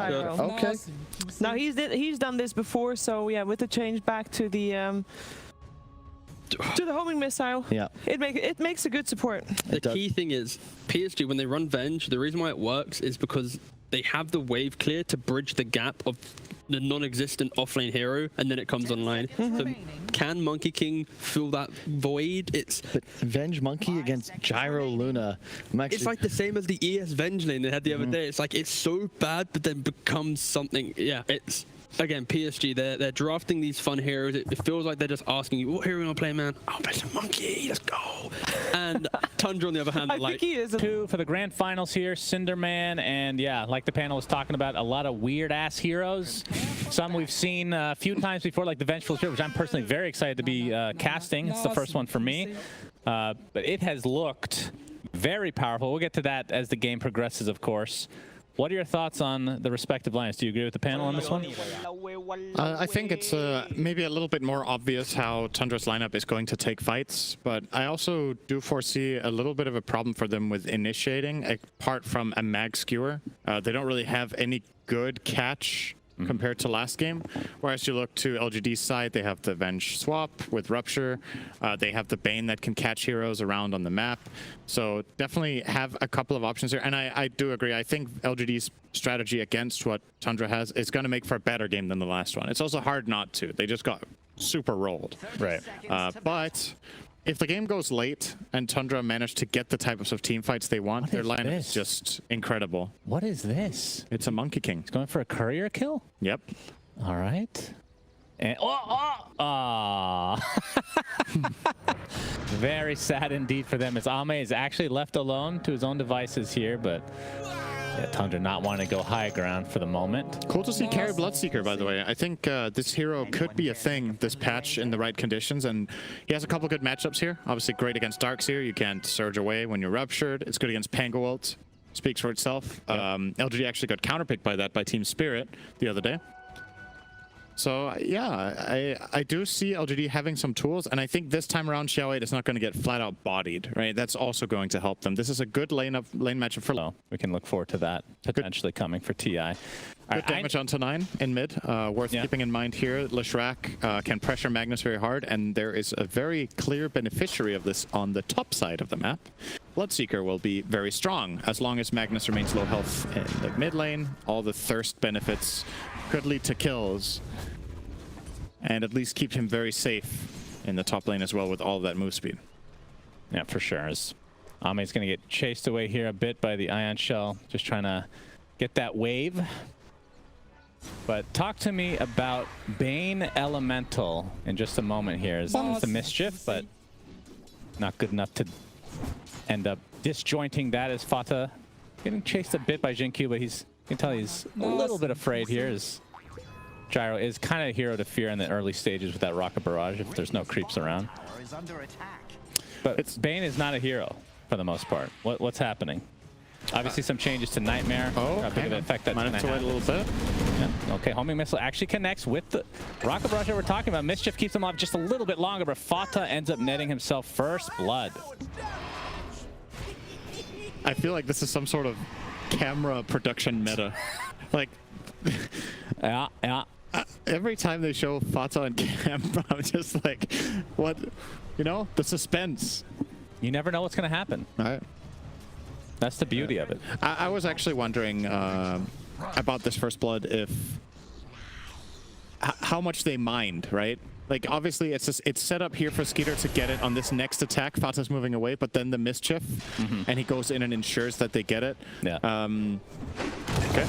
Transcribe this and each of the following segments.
Gyro. Okay. Now he's done this before, so yeah, with the change back to the homing missile, Yeah, it makes a good support. The key thing is PSG, when they run Venge, the reason why it works is because they have the wave clear to bridge the gap of the non-existent offlane hero, and then it comes online. So can Monkey King fill that void? but Venge Monkey against Gyro Luna. It's like the same as the ES Venge lane they had the other day. It's like it's so bad, but then becomes something. Yeah, it's again PSG. They're drafting these fun heroes. It feels like they're just asking you, "What hero you want to play, man?" "Oh, play some Monkey. Let's go." And Tundra, on the other hand, I think he is two for the grand finals here, Cinderman, and yeah, like the panel was talking about, a lot of weird ass heroes. Some we've seen a few times before, like the Vengeful Spirit, which I'm personally very excited to be casting. It's the first one for me, but it has looked very powerful. We'll get to that as the game progresses, of course. What are your thoughts on the respective lines? Do you agree with the panel on this one? I think it's maybe a little bit more obvious how Tundra's lineup is going to take fights, but I also do foresee a little bit of a problem for them with initiating, apart from a mag skewer. They don't really have any good catch compared to last game. Whereas you look to LGD's side, they have the Venge swap with Rupture. They have the Bane that can catch heroes around on the map. So definitely have a couple of options here. And I do agree. I think LGD's strategy against what Tundra has is going to make for a better game than the last one. It's also hard not to. They just got super rolled. Right. But if the game goes late and Tundra managed to get the types of team fights they want, their lineup is just incredible. What is this? It's a Monkey King. He's going for a courier kill? Yep. All right. And very sad indeed for them, as Ame is actually left alone to his own devices here, but yeah, Tundra not wanting to go high ground for the moment. Cool to see carry Bloodseeker, by the way. I think this hero could be a thing this patch in the right conditions, and he has a couple good matchups here. Obviously great against Darkseer. You can't surge away when you're ruptured. It's good against Pango ult. Speaks for itself. Yep. LGD actually got counterpicked by that by Team Spirit the other day. So yeah, I do see LGD having some tools, and I think this time around Xiao8 is not going to get flat out bodied, right? That's also going to help them. This is a good lane matchup for low. We can look forward to that potentially coming for TI. Good damage onto 9 in mid. Worth keeping in mind here, Leshrac can pressure Magnus very hard, and there is a very clear beneficiary of this on the top side of the map. Bloodseeker will be very strong as long as Magnus remains low health in the mid lane. All the thirst benefits could lead to kills, and at least keep him very safe in the top lane as well with all of that move speed. Yeah, for sure. As Ame's going to get chased away here a bit by the Ion Shell, just trying to get that wave. But talk to me about Bane Elemental in just a moment here. It's the Mischief, but not good enough to end up disjointing that, as Fata getting chased a bit by Jinkyu, but you can tell he's a little bit afraid here, as Gyro is kind of a hero to fear in the early stages with that Rocket Barrage if there's no creeps around. But Bane is not a hero for the most part. What's happening? Obviously some changes to Nightmare. How big of an effect that's going to have. Wait a little bit. Yeah. Okay, homing missile actually connects with the Rocket Barrage that we're talking about. Mischief keeps him off just a little bit longer, but Fata ends up netting himself first blood. I feel like this is some sort of camera production meta. Like, yeah. Every time they show Fata on camera, I'm just like, what? You know, the suspense. You never know what's going to happen. All right. That's the beauty of it. I was actually wondering about this first blood, if how much they mind, right? Like, obviously it's set up here for Skeeter to get it on this next attack. Fata's moving away, but then the Mischief, and he goes in and ensures that they get it. Yeah. Okay.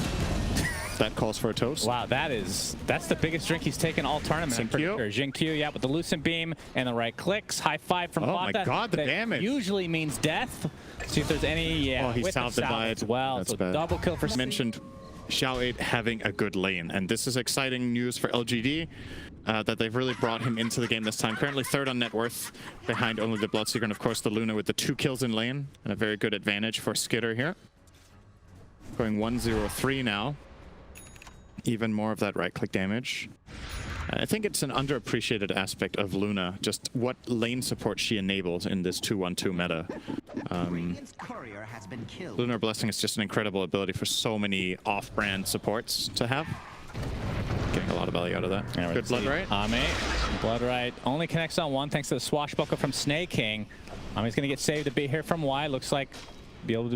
That calls for a toast. Wow, that's the biggest drink he's taken all tournament. Jinkyu, yeah, with the Lucent Beam and the right clicks. High five from Fata. Oh my god, the damage. Usually means death. See if there's any, oh, he's salved as well. That's so bad. Double kill for mentioned Xiao8 having a good lane, and this is exciting news for LGD, that they've really brought him into the game this time. Currently third on net worth, behind only the Bloodseeker and of course the Luna with the 2 kills in lane, and a very good advantage for Skitter here. Going 1-0-3 now. Even more of that right click damage. I think it's an underappreciated aspect of Luna, just what lane support she enables in this 2-1-2 meta. Lunar Blessing is just an incredible ability for so many off-brand supports to have. Getting a lot of value out of that. Yeah, good Blood Right. Blood Right only connects on one thanks to the swashbuckle from Snake King. He's going to get saved a bit here from Y. Looks like be able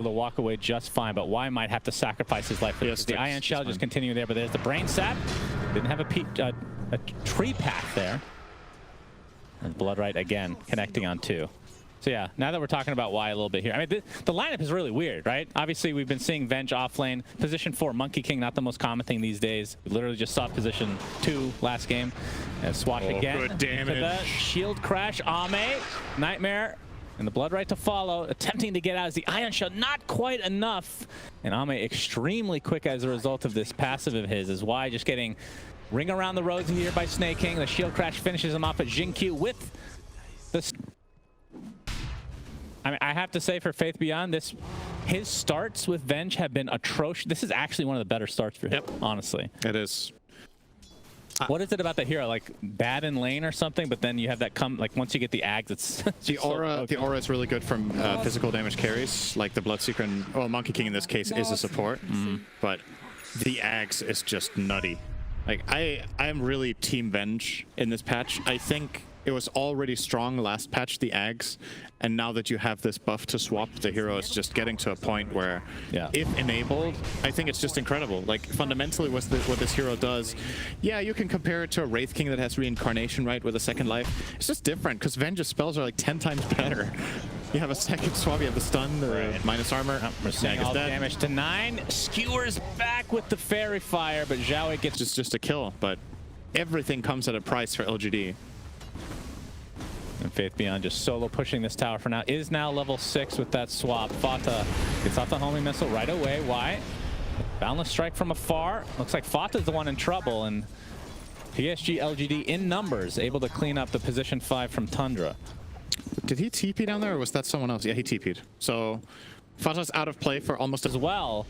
to walk away just fine, but Y might have to sacrifice his life. Yes, the Ion Shell just continue there, but there's the Brain Sap. Didn't have a tree path there. And Blood Right again connecting on 2. So yeah, now that we're talking about Y a little bit here, I mean, the lineup is really weird, right? Obviously, we've been seeing Venge off lane. Position 4, Monkey King, not the most common thing these days. We literally just saw position 2 last game. And Swash again. Good damage. To the shield crash, Ame, Nightmare, and the Blood Right to follow. Attempting to get out as the Ion Shell, not quite enough. And Ame extremely quick as a result of this passive of his, as Y just getting ring around the rosy here by Snake King. The shield crash finishes him off at Jinkyu with the... I mean, I have to say for Faith Beyond, his starts with Venge have been atrocious. This is actually one of the better starts for him, honestly. It is. What is it about the hero? Like bad in lane or something, but then you have that like once you get the Ags, it's the aura. The aura is really good from physical damage carries, like the Bloodseeker and Monkey King in this case is a support, but the Ags is just nutty. Like I am really team Venge in this patch. I think it was already strong last patch, the Ags, and now that you have this buff to swap, the hero is just getting to a point where, if enabled, I think it's just incredible. Like, fundamentally, what this hero does, yeah, you can compare it to a Wraith King that has Reincarnation, right, with a second life. It's just different, because Venge's spells are like 10 times better. You have a second swap, you have the stun, the minus armor. We're seeing all the damage to 9. Skewers back with the Fairy Fire, but Zhao gets... Just a kill, but everything comes at a price for LGD. And Faith Beyond just solo pushing this tower for now. Is now level 6 with that swap. Fata gets off the homing missile right away. Why? Boundless Strike from afar. Looks like Fata's the one in trouble, and PSG.LGD in numbers able to clean up the position 5 from Tundra. Did he TP down there, or was that someone else? Yeah, he TP'd. So Fata's out of play for almost as well.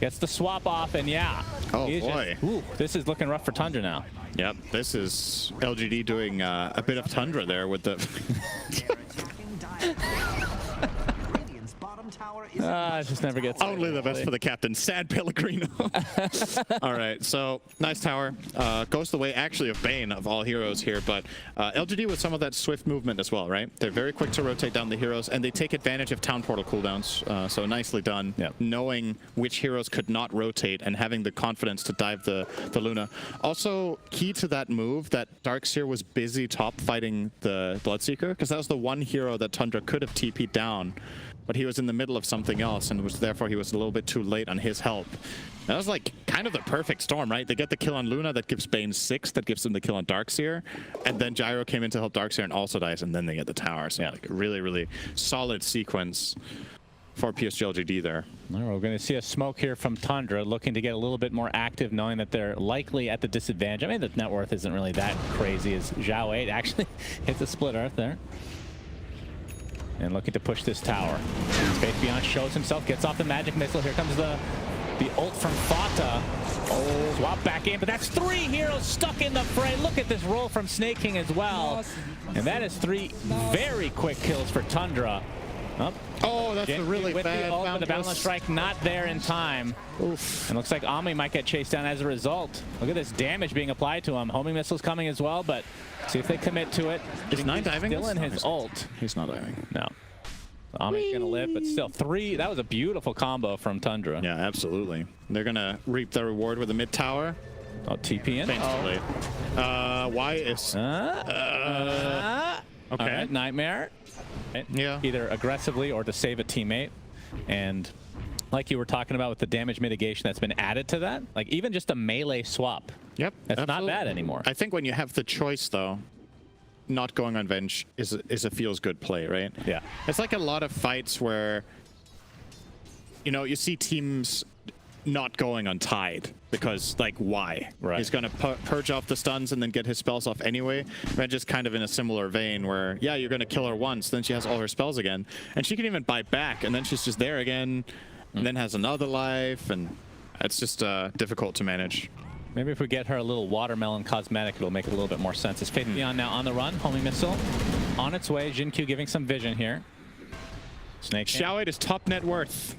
Gets the swap off, and yeah. Oh boy. This is looking rough for Tundra now. Yep, this is LGD doing a bit of Tundra there with the... It just never gets... Only the best for the captain. Sad Pellegrino. All right, so nice tower. Goes the way, actually, of Bane of all heroes here, but LGD with some of that swift movement as well, right? They're very quick to rotate down the heroes, and they take advantage of town portal cooldowns, so nicely done. Yep. Knowing which heroes could not rotate and having the confidence to dive the Luna. Also, key to that move, that Darkseer was busy top fighting the Bloodseeker, because that was the one hero that Tundra could have TP'd down, but he was in the middle of something else, and therefore he was a little bit too late on his help. That was like kind of the perfect storm, right? They get the kill on Luna, that gives Bane 6, that gives them the kill on Darkseer, and then Gyro came in to help Darkseer and also dies, and then they get the tower. So like a really, really solid sequence for PSG.LGD there. All right, we're going to see a smoke here from Tundra, looking to get a little bit more active, knowing that they're likely at the disadvantage. I mean, the net worth isn't really that crazy as Zhao 8 actually hits a split earth there. And looking to push this tower. Faith Beyond shows himself, gets off the magic missile. Here comes the ult from Fata. Oh, swap back in, but that's 3 heroes stuck in the fray. Look at this roll from Snake King as well. And that is 3 very quick kills for Tundra. Oh, that's a really bad ult, but the Boundless Strike not there in time. Oof. And looks like Ami might get chased down as a result. Look at this damage being applied to him. Homing missile's coming as well, but see if they commit to it. Is 9 diving? Still in his ult. He's not diving. No. Ami's gonna live, but still 3. That was a beautiful combo from Tundra. Yeah, absolutely. They're gonna reap the reward with a mid tower. Oh, TP in. Faintly. Why is... Okay. Right, Nightmare. Right. Yeah. Either aggressively or to save a teammate. And like you were talking about with the damage mitigation that's been added to that, like even just a melee swap. Yep. That's not bad anymore. I think when you have the choice, though, not going on Venge is a feels good play, right? Yeah. It's like a lot of fights where, you know, you see teams not going on Tide because, like, why? Right. He's going to purge off the stuns and then get his spells off anyway. Venge is kind of in a similar vein where, yeah, you're going to kill her once, then she has all her spells again. And she can even buy back, and then she's just there again, and then has another life, and it's just difficult to manage. Maybe if we get her a little watermelon cosmetic, it'll make a little bit more sense. It's Faith Beyond now on the run. Homing missile on its way. Jin-Q giving some vision here. Snake. Xiao is top net worth.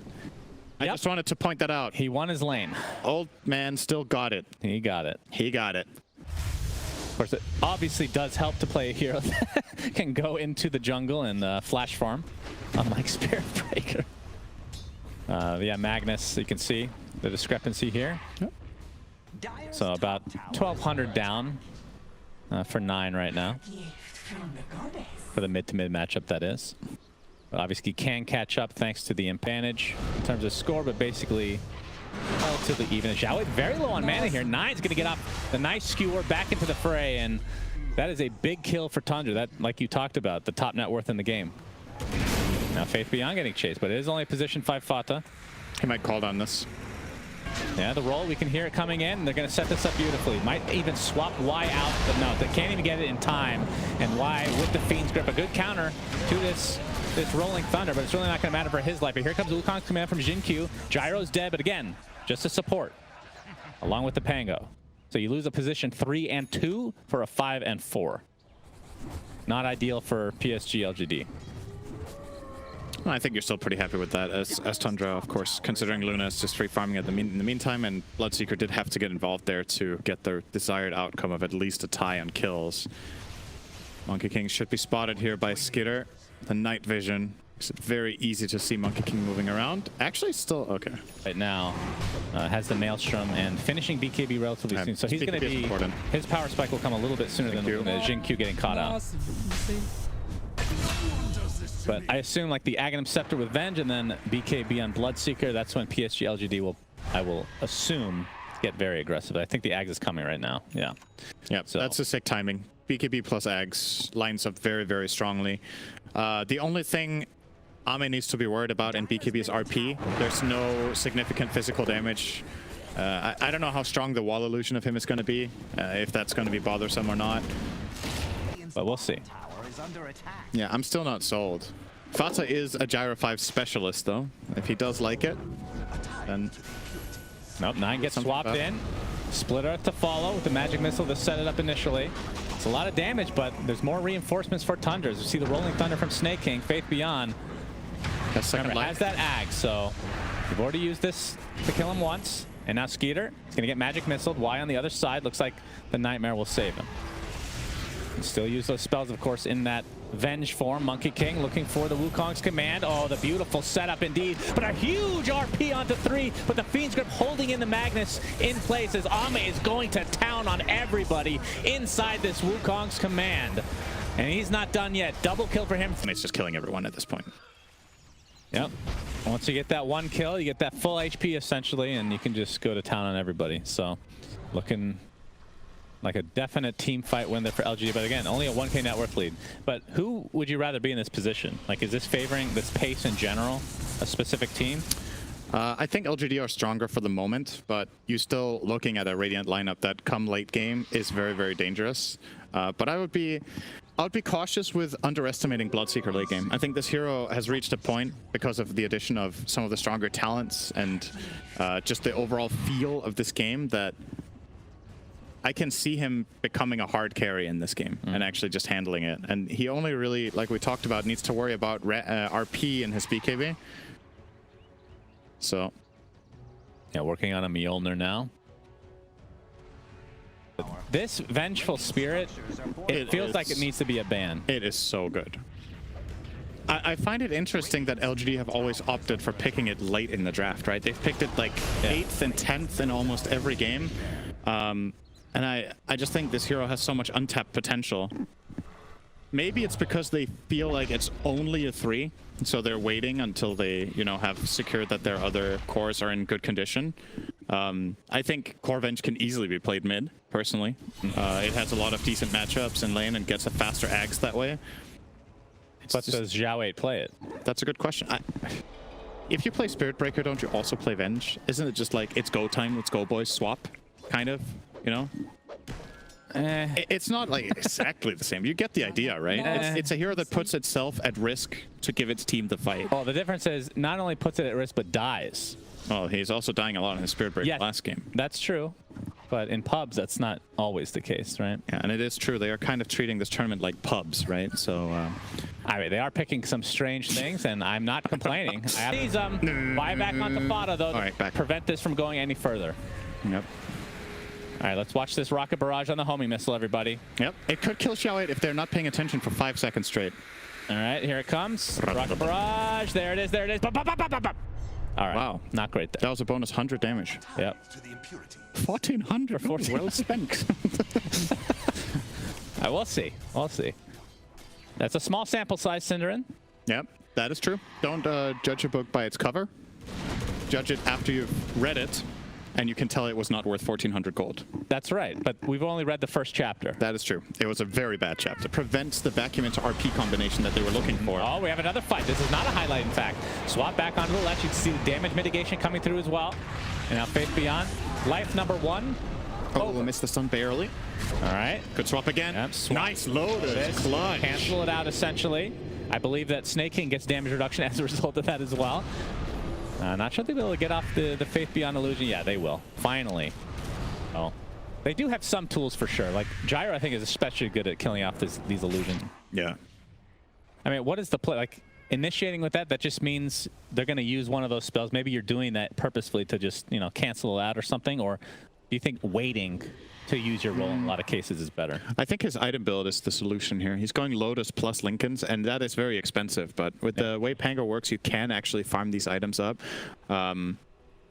I just wanted to point that out. He won his lane. Old man still got it. He got it. He got it. Of course, it obviously does help to play a hero that can go into the jungle and flash farm, unlike Spirit Breaker. Yeah, Magnus, you can see the discrepancy here. Yep. So about 1,200 down for 9 right now. For the mid-to-mid matchup, that is. But obviously can catch up thanks to the advantage in terms of score, but basically relatively even. Xiao very low on mana here. 9's going to get off the nice skewer back into the fray, and that is a big kill for Tundra. That, like you talked about, the top net worth in the game. Now Faith Beyond getting chased, but it is only position 5 Fata. He might call on this. Yeah, the roll, we can hear it coming in. They're going to set this up beautifully. Might even swap Y out, but no, they can't even get it in time. And Y with the Fiend's Grip, a good counter to this rolling thunder, but it's really not going to matter for his life. But here comes Wukong's command from Jin-Q. Gyro's dead, but again, just a support, along with the Pango. So you lose a position 3 and 2 for a 5 and 4. Not ideal for PSG.LGD. Well, I think you're still pretty happy with that as Tundra, of course, considering Luna is just free farming in the meantime, and Bloodseeker did have to get involved there to get the desired outcome of at least a tie on kills. Monkey King should be spotted here by Skitter. The night vision makes it very easy to see Monkey King moving around. Actually, still okay. Right now, has the Maelstrom and finishing BKB relatively soon, so he's going to be important. His power spike will come a little bit sooner than Jin-Q getting caught out. But I assume like the Aghanim Scepter with Venge and then BKB on Bloodseeker, that's when PSG.LGD will, I will assume, get very aggressive. I think the Ags is coming right now. Yeah. Yep, so that's a sick timing. BKB plus Ags lines up very, very strongly. The only thing Ame needs to be worried about in BKB is RP. There's no significant physical damage. I don't know how strong the wall illusion of him is going to be, if that's going to be bothersome or not. But we'll see. Yeah, I'm still not sold. Fata is a Gyro 5 specialist, though. If he does like it, then... Nope, 9 gets swapped in. Splitter to follow with the magic missile to set it up initially. It's a lot of damage, but there's more reinforcements for Tundras. You see the rolling thunder from Snake King. Faith Beyond has that Ag, so we've already used this to kill him once. And now Skeeter is going to get magic missiled. Y on the other side. Looks like the Nightmare will save him. Still use those spells, of course, in that Venge form. Monkey King looking for the Wukong's command. Oh, the beautiful setup indeed. But a huge RP onto 3, but the Fiend's Grip holding in the Magnus in place as Ame is going to town on everybody inside this Wukong's command. And he's not done yet. Double kill for him. And he's just killing everyone at this point. Yep. Once you get that 1 kill, you get that full HP essentially, and you can just go to town on everybody. So looking like a definite team fight win there for LGD, but again, only a 1K net worth lead. But who would you rather be in this position? Like, is this favoring this pace in general, a specific team? I think LGD are stronger for the moment, but you're still looking at a Radiant lineup that come late game is very, very dangerous. But I would be cautious with underestimating Bloodseeker late game. I think this hero has reached a point because of the addition of some of the stronger talents and just the overall feel of this game that I can see him becoming a hard carry in this game and actually just handling it. And he only really, like we talked about, needs to worry about RP in his BKB. So, yeah, working on a Mjolnir now. This Vengeful Spirit, it feels like it needs to be a ban. It is so good. I find it interesting that LGD have always opted for picking it late in the draft, right? They've picked it like 8th and 10th in almost every game. And I just think this hero has so much untapped potential. Maybe it's because they feel like it's only a 3, so they're waiting until they, you know, have secured that their other cores are in good condition. I think Core Venge can easily be played mid, personally. It has a lot of decent matchups in lane and gets a faster Axe that way. But does Xiao 8 play it? That's a good question. If you play Spirit Breaker, don't you also play Venge? Isn't it just like, it's go time, let's go boys, swap, kind of? You know, it's not like exactly the same. You get the idea, right? It's a hero that puts itself at risk to give its team the fight. Oh, the difference is not only puts it at risk, but dies. Oh, he's also dying a lot in his Spirit Break last game. That's true. but in pubs, that's not always the case, right? Yeah, and it is true. They are kind of treating this tournament like pubs, right? So, I mean, they are picking some strange things, and I'm not complaining. I have these buy back onto Fada, though, to prevent this from going any further. Yep. All right, let's watch this rocket barrage on the homing missile, everybody. Yep. It could kill Xiao8 if they're not paying attention for 5 seconds straight. All right, here it comes. Rocket barrage. There it is. There it is. Bop, bop, bop, bop, bop. All right. Wow. Not great there. That was a bonus 100 damage. Yep. 1,400. Or 14. Well spent. We'll see. We'll see. That's a small sample size, Cinderin. Yep, that is true. Don't judge a book by its cover. Judge it after you've read it, and you can tell it was not worth 1,400 gold. That's right, but we've only read the first chapter. That is true. It was a very bad chapter. Prevents the vacuum into RP combination that they were looking for. Oh, we have another fight. This is not a highlight, in fact. Swap back onto the left. You can see the damage mitigation coming through as well. And now Faith Beyond. Life number 1. Oh, we missed the stun barely. All right. Good swap again. Yep, swap. Nice load. Clutch. Cancel it out, essentially. I believe that Snake King gets damage reduction as a result of that as well. Not sure they'll be able to get off the Faith Beyond illusion. Yeah, they will. Finally. Oh. They do have some tools for sure. Like, Gyro, I think, is especially good at killing off these illusions. Yeah. I mean, what is the play? Like, initiating with that just means they're going to use one of those spells. Maybe you're doing that purposefully to just, you know, cancel it out or something. Or do you think waiting to use your roll in a lot of cases is better? I think his item build is the solution here. He's going Lotus plus Lincolns, and that is very expensive. But with the way Pango works, you can actually farm these items up.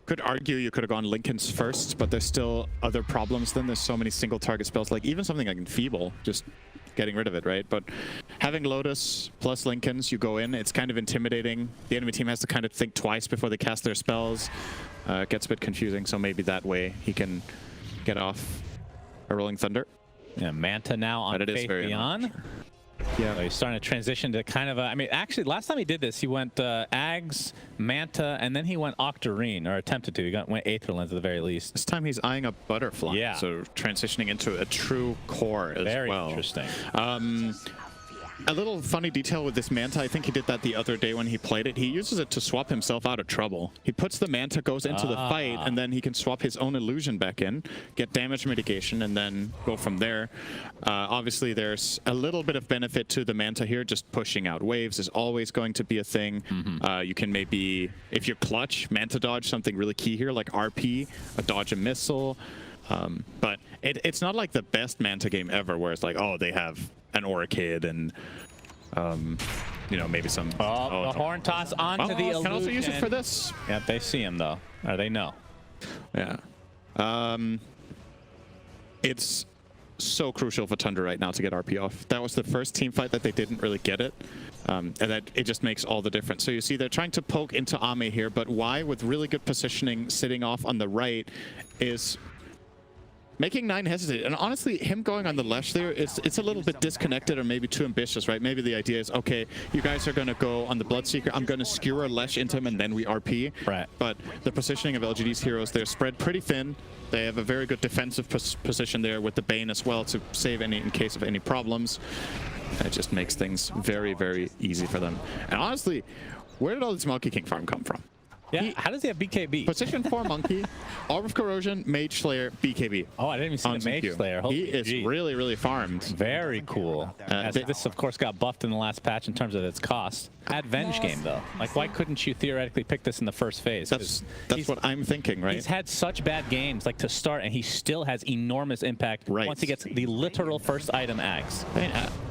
Could argue you could have gone Lincolns first, but there's still other problems then. There's so many single target spells, like even something like Enfeeble, just getting rid of it, right? But having Lotus plus Lincolns, you go in, it's kind of intimidating. The enemy team has to kind of think twice before they cast their spells. It gets a bit confusing, so maybe that way he can get off a Rolling Thunder. Yeah, Manta now on Faith Beyond. Yeah, so he's starting to transition to kind of a, I mean, actually, last time he did this, he went Ags, Manta, and then he went Octarine, or attempted to. He went Aetherlands at the very least. This time he's eyeing a Butterfly. Yeah. So transitioning into a true core as very well. Very interesting. A little funny detail with this Manta, I think he did that the other day when he played it. He uses it to swap himself out of trouble. He puts the Manta, goes into the fight, and then he can swap his own illusion back in, get damage mitigation, and then go from there. Obviously, there's a little bit of benefit to the Manta here. Just pushing out waves is always going to be a thing. You can maybe, if you're clutch, Manta dodge something really key here, like RP, dodge a missile. But it's not like the best Manta game ever, where it's like, oh, they have an Orchid and you know, maybe some the horn toss onto the illusion. Can also use it for this. Yeah, they see him though, or they know. Yeah. It's so crucial for Tundra right now to get RP off. That was the first team fight that they didn't really get it. And that it just makes all the difference. So you see they're trying to poke into Ame here, but Y with really good positioning sitting off on the right is making 9 hesitate. And honestly, him going on the Lesh there, it's a little bit disconnected or maybe too ambitious, right? Maybe the idea is, okay, you guys are going to go on the Bloodseeker. I'm going to skewer a Lesh into him and then we RP. Right. But the positioning of LGD's heroes, they're spread pretty thin. They have a very good defensive position there with the Bane as well to save any in case of any problems. It just makes things very, very easy for them. And honestly, where did all this Monkey King farm come from? Yeah, how does he have BKB? Position 4 Monkey, Orb of Corrosion, Mage Slayer, BKB. Oh, I didn't even see the Mage Slayer. He is really, really farmed. Very cool. This, of course, got buffed in the last patch in terms of its cost. Venge game, though. Like, why couldn't you theoretically pick this in the first phase? That's what I'm thinking, right? He's had such bad games, like, to start, and he still has enormous impact once he gets the literal first item Ags. I mean,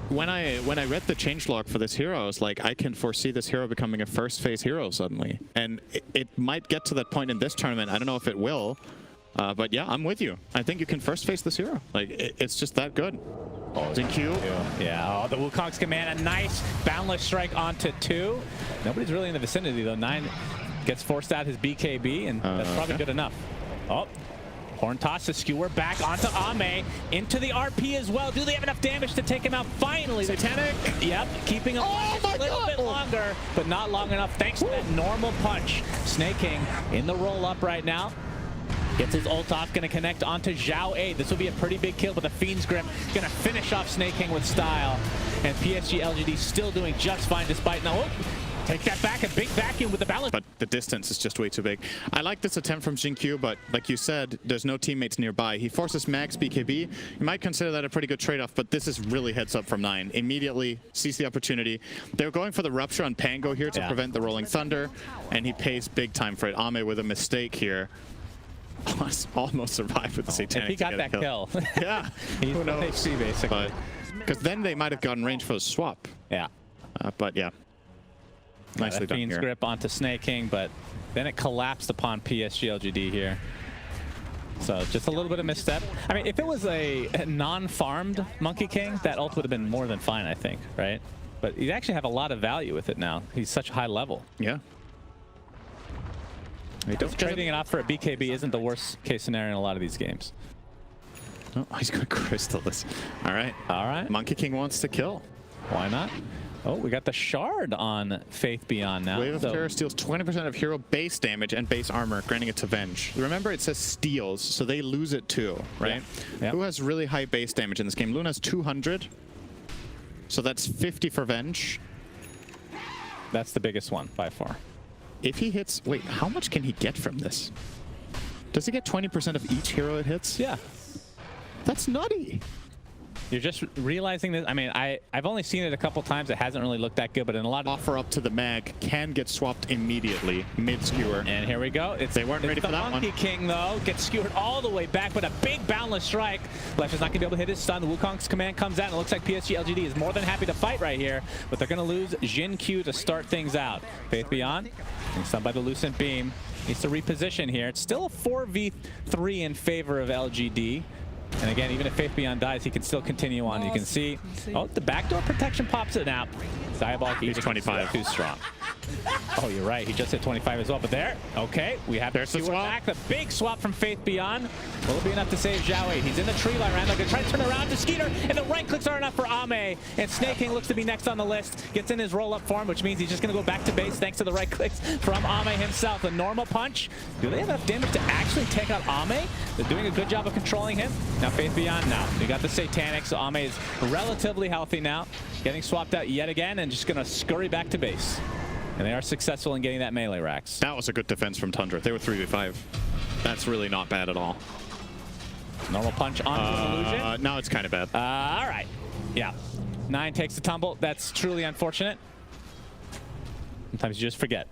when I read the changelog for this hero, I was like, I can foresee this hero becoming a first phase hero suddenly. And it might get to that point in this tournament. I don't know if it will. But yeah, I'm with you. I think you can first face this hero. Like, it's just that good. Oh, Zinq. Yeah, the Wukong's command, a nice boundless strike onto 2. Nobody's really in the vicinity, though. 9 gets forced out his BKB, and that's probably good enough. Oh, horn toss to skewer back onto Ame, into the RP as well. Do they have enough damage to take him out? Finally, Satanic. Yep, keeping him a little bit longer, but not long enough thanks to that normal punch. Snake King in the roll-up right now. Gets his ult off, gonna connect onto Xiao8. This will be a pretty big kill, but the Fiend's Grip gonna finish off Snake King with style. And PSG.LGD still doing just fine despite now. Take that back, a big vacuum with the balance. But the distance is just way too big. I like this attempt from Xingqiu, but like you said, there's no teammates nearby. He forces max BKB. You might consider that a pretty good trade-off, but this is really heads up from 9. Immediately sees the opportunity. They're going for the rupture on Pango here to prevent the Rolling Thunder, and he pays big time for it. Ame with a mistake here. Almost survived with the Satanic. If he got that kill. Yeah. He's who knows? HP basically. Because then they might have gotten range for a swap. Yeah. But yeah. Nicely done Fiend's here. grip onto Snake King, but then it collapsed upon PSG.LGD here. So just a little bit of misstep. I mean, if it was a non-farmed Monkey King, that ult would have been more than fine, I think, right? But you actually have a lot of value with it now. He's such a high level. Yeah. Trading it off for a BKB isn't the worst case scenario in a lot of these games. Oh, he's going to crystal this. All right. All right. Monkey King wants to kill. Why not? Oh, we got the shard on Faith Beyond now. Wave of Terror steals 20% of hero base damage and base armor, granting it to Venge. Remember, it says steals, so they lose it too, right? Yeah. Who has really high base damage in this game? Luna's 200. So that's 50 for Venge. That's the biggest one by far. If he hits... Wait, how much can he get from this? Does he get 20% of each hero it hits? Yeah. That's nutty. You're just realizing this. I mean, I've only seen it a couple times. It hasn't really looked that good, but in a lot of... Offer up to the mag can get swapped immediately, mid-skewer. And here we go. They weren't ready for that one. The Monkey King, though, gets skewered all the way back, but a big boundless strike. Flesh is not going to be able to hit his stun. Wukong's command comes out, and it looks like PSG.LGD is more than happy to fight right here, but they're going to lose Xingqiu to start things out. Faith Beyond, being stunned by the Lucent Beam, needs to reposition here. It's still a 4v3 in favor of LGD. And again, even if Faith Beyond dies, he can still continue on. You can see, oh, the backdoor protection pops it out. Diabolic, he's 25. Too strong. Oh, you're right. He just hit 25 as well. But there, okay, we have There's the swap. back. The big swap from Faith Beyond. Will it be enough to save Zhao 8? He's in the tree line right now. Going to try to turn around to Skeeter, and the right clicks are enough for Ame. And Snake King looks to be next on the list. Gets in his roll-up form, which means he's just going to go back to base thanks to the right clicks from Ame himself. A normal punch. Do they have enough damage to actually take out Ame? They're doing a good job of controlling him. Now Faith Beyond now. We got the Satanic, so Ame is relatively healthy now. Getting swapped out yet again and just going to scurry back to base. And they are successful in getting that melee racks. That was a good defense from Tundra. They were 3v5. That's really not bad at all. Normal punch onto Illusion. Now it's kind of bad. All right. Yeah. 9 takes the tumble. That's truly unfortunate. Sometimes you just forget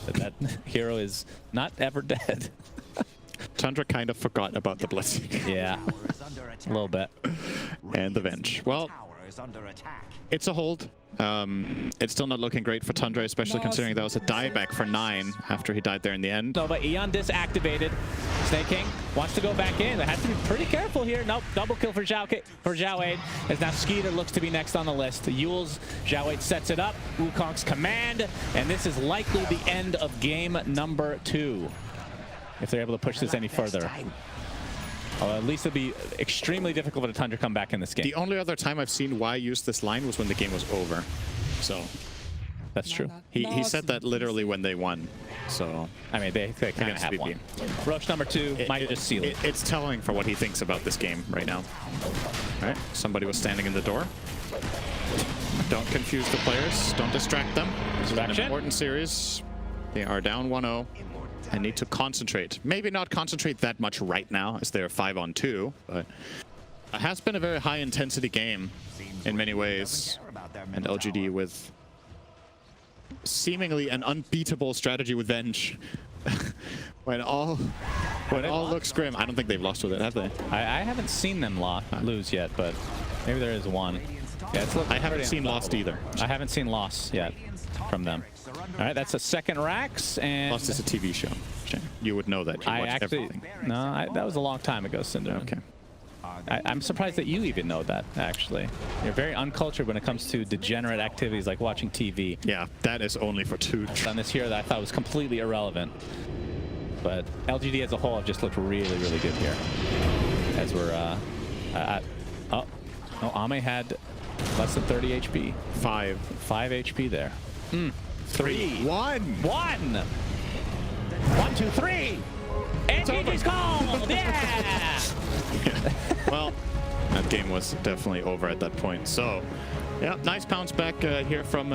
that hero is not ever dead. Tundra kind of forgot about the blessing. Yeah. A little bit. And the Venge. Well, it's a hold. It's still not looking great for Tundra, especially considering that was a dieback for 9 after he died there in the end. No, but Eon disactivated. Snake King wants to go back in. They have to be pretty careful here. Nope, double kill for Zhao 8. As now Skeeter looks to be next on the list. Yule's Zhao 8 sets it up. Wukong's command, and this is likely the end of game number 2. If they're able to push this any further. At least it'll be extremely difficult for the Tundra to come back in this game. The only other time I've seen Y use this line was when the game was over. So that's true. He said that literally when they won. So I mean, they kind of have one. Roche number 2 might just seal it. It's telling for what he thinks about this game right now. All right, somebody was standing in the door. Don't confuse the players. Don't distract them. This is an important series. They are down 1-0. I need to concentrate. Maybe not concentrate that much right now, as they're 5-on-2, but it has been a very high-intensity game in many ways. And LGD with seemingly an unbeatable strategy with Venge. when all looks grim. I don't think they've lost with it, have they? I haven't seen them lose yet, but maybe there is one. Yeah, I haven't seen lost either. I haven't seen loss yet from them. All right, that's a second Rax, and Lost is a TV show. You would know that. You watch everything. No, that was a long time ago, Cinder. Okay. I'm surprised that you even know that, actually. You're very uncultured when it comes to degenerate activities like watching TV. Yeah, that is only for 2. On this here that I thought was completely irrelevant. But LGD as a whole have just looked really, really good here. As we're, oh, no, Ame had less than 30 HP. 5 HP there. 3. 1. 1, 2, 3. And GG's called! Yeah! Well, that game was definitely over at that point. So, yeah, nice bounce back here from